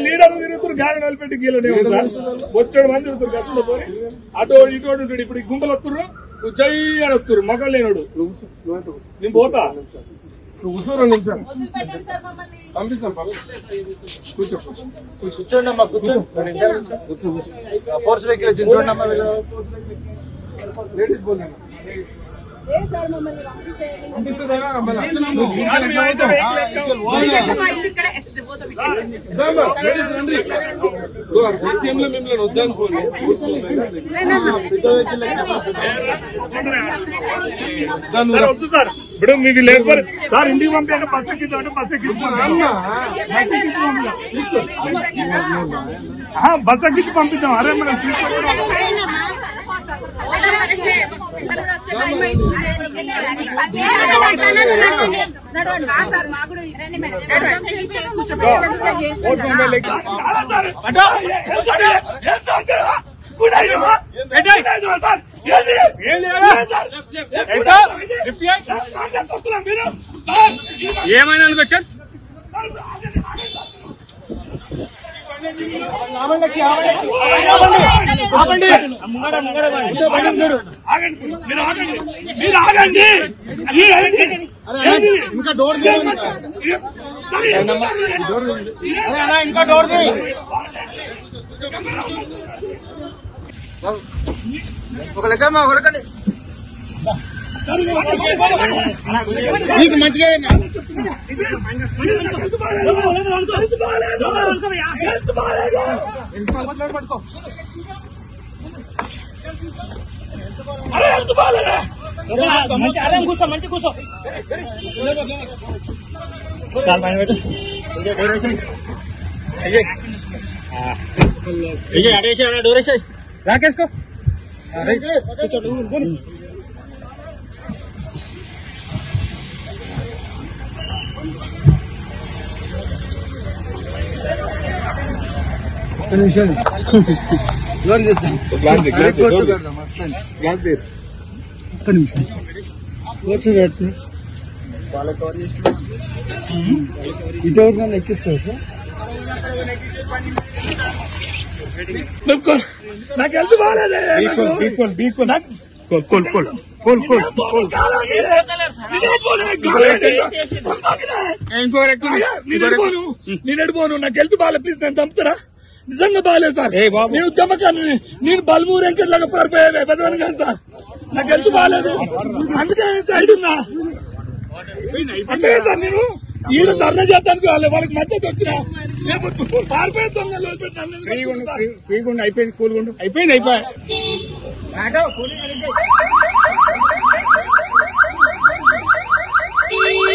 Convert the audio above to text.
లీడర్లు తిరుగుతారు గాలి వదిలిపెట్టి గీలనే వచ్చాడు మంది తిరుగుతారు గతంలో పోయి అటు ఇటు ఉంటాడు. ఇప్పుడు ఈ గుంపలు వస్తున్నారు జై అని వస్తున్నారు మొక్కలు లేనాడు. నేను పోతా కూర్చోరు నిమిషాలు పంపిస్తాం. కూర్చోండి అమ్మా కూర్చోండి. ఫోర్స్ వెహికల్ చూడండి అమ్మా లేడీస్ బోల్ దేశంలో మిమ్మల్ని వద్దనుకోండి. వద్దు సార్ ఇప్పుడు మీకు లేకపోతే సార్ ఇంటికి పంపాక బస్ ఎక్కిద్దాం బస్ ఎక్కించి పంపిద్దాం. అరే మనం ఏమైనా అనుకోవచ్చారు. మీరు ఆగండి ఇంకా డోర్ ఇంకా డోర్ ఒక లెక్క ఒకలకండి నీకు మంచిగా కూర్చో మంచి కూర్చో అడేసి డోరేసాయి రాకేసుకో ఇటెవరికైనా ఎక్కిస్తారు సార్. నాకు హెల్త్ బాగాలేదే. నేనెడిపోను నాకు హెల్త్ బాగాలేదు ప్లీజ్ నేను చంపుతారా. నిజంగా బాగాలేదు సార్. నేను ఉద్యమకాన్ని నేను బల్మూరు వెంకట్లాగా పారిపోయా పెద్దవాళ్ళు కాదు సార్. నాకు హెల్త్ బాగాలేదు అందుకే సైడ్ ఉన్నా. అంతే సార్ నేను ఈయన ధర్నా చేస్తానికి వాళ్ళకి మద్దతు వచ్చినా పారిపోయే దొంగలు అయిపోయింది. అయిపోయింది కూల్ అయిపోయింది.